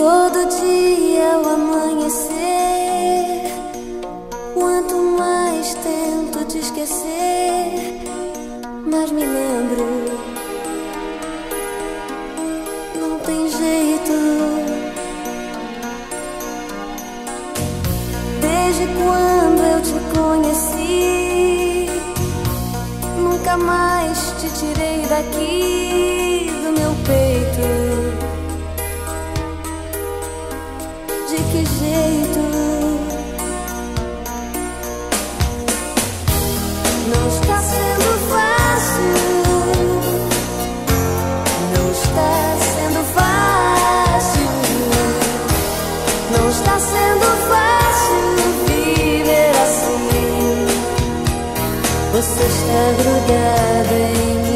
Todo dia ao amanhecer, quanto mais tento te esquecer, mais me lembro. Não tem jeito. Desde quando eu te conheci, nunca mais te tirei daqui do meu peito. De que jeito? Não está sendo fácil. Não está sendo fácil. Não está sendo fácil viver assim. Você está grudada em mim.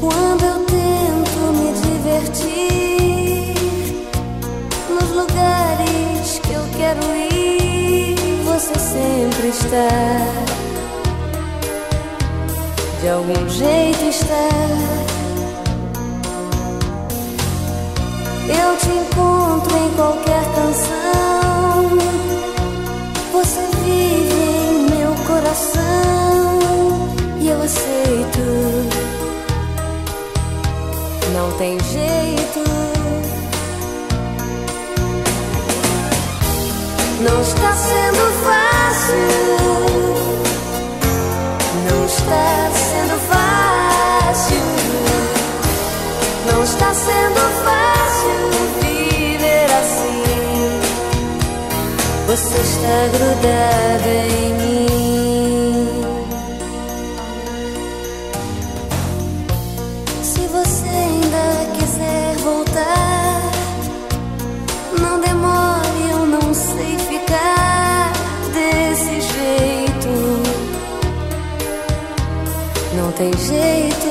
Quando eu tento me divertir nos lugares que eu quero ir, você sempre está. De algum jeito está. Eu te encontro em qualquer canção. Você vive em meu coração e eu aceito. Não tem jeito. Não está sendo fácil. Não está sendo fácil. Não está sendo fácil viver assim. Você está grudada em mim. Se você ainda quiser voltar, não demore, eu não sei ficar desse jeito. Não tem jeito.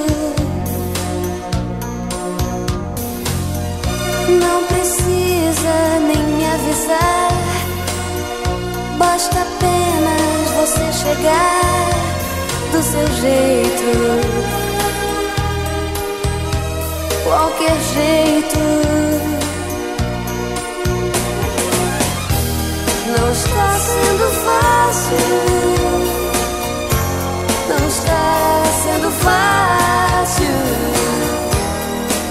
Não precisa nem me avisar. Basta apenas você chegar do seu jeito. Qualquer jeito. Não está sendo fácil. Não está sendo fácil.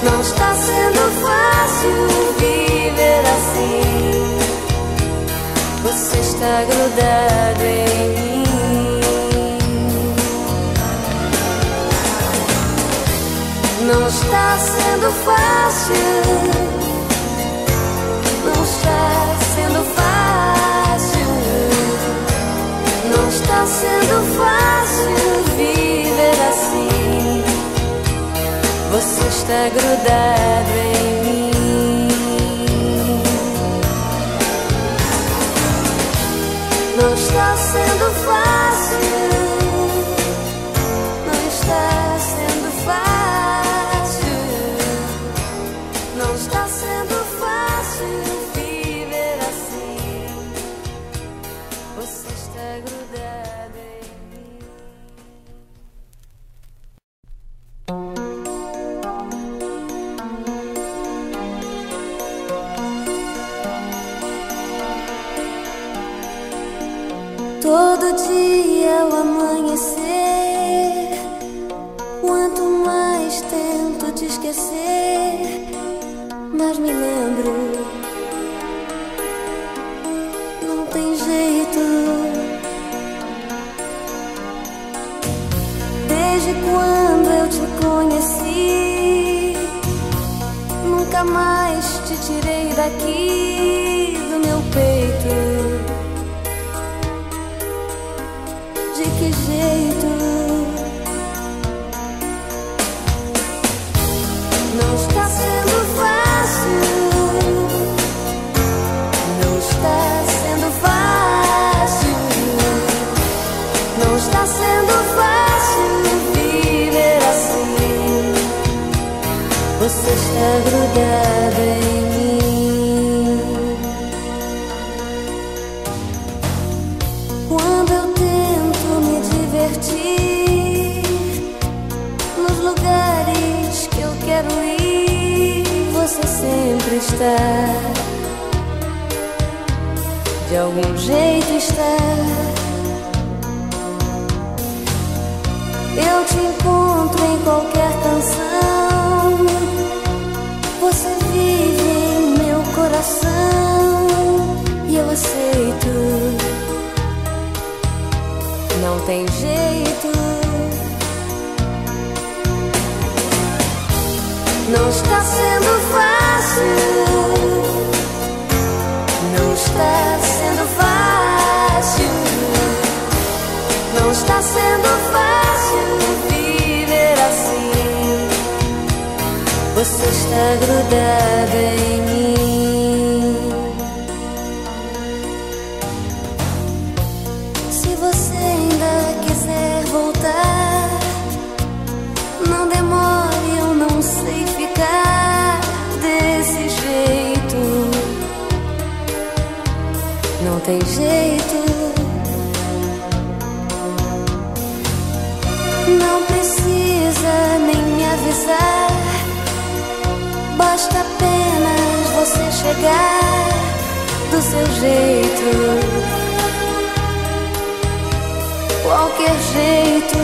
Não está sendo fácil viver assim. Você está grudado em mim. Não está sendo fácil. Não está sendo fácil. Não está sendo fácil viver assim. Você está grudado em mim. Não está sendo fácil. Não está sendo fácil. Não está sendo fácil viver assim. Você está grudado em mim. Todo dia ao amanhecer, quanto mais tento te esquecer, mais me lembro. Não tem jeito. Desde quando eu te conheci, nunca mais te tirei daqui do meu peito. De que jeito? Não está sendo fácil. Não está sendo fácil. Não está sendo fácil viver assim. Você está grudada em mim. Quando eu tento me divertir nos lugares está, de algum jeito está. Eu te encontro em qualquer canção, você vive em meu coração e eu aceito. Não tem jeito. Não está sendo fácil. Não está sendo fácil. Não está sendo fácil viver assim. Você está grudada em mim. Se você ainda quiser voltar, não demore, eu não sei ficar desse jeito. Não tem jeito. Não precisa nem me avisar, basta apenas você chegar do seu jeito, qualquer jeito.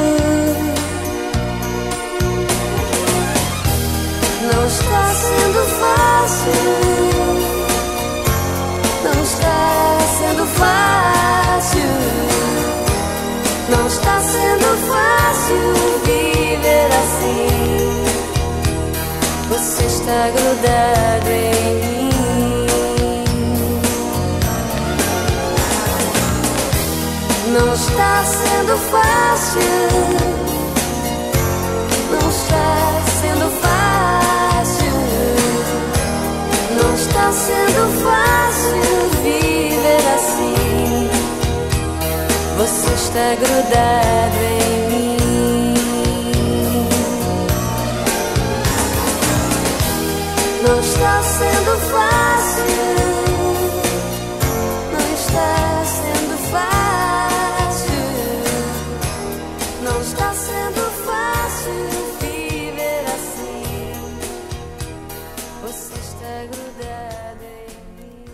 Não está sendo fácil. Não está sendo fácil. Não está sendo fácil viver assim. Você está grudado em mim. Não está sendo fácil. Não está sendo fácil. Não está sendo fácil viver assim. Você está grudado em mim. Não está sendo fácil. Não está sendo fácil. Não está sendo fácil viver assim. Você está grudado em mim.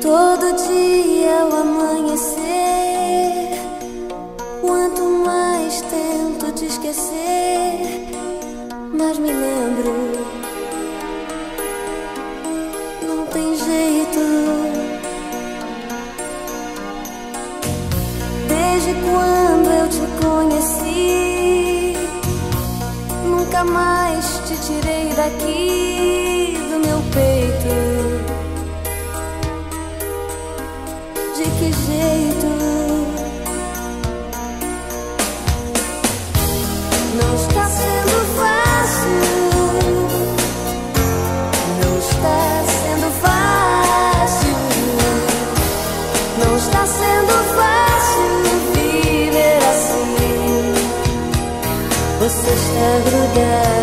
Todo dia ao amanhecer, quanto mais tento te esquecer, mais me lembro. Não tem jeito. Desde quando eu te conheci, nunca mais te tirei daqui do meu peito. De que jeito? Não está sendo fácil. Não está sendo fácil. Não está sendo fácil viver assim. Você está grudado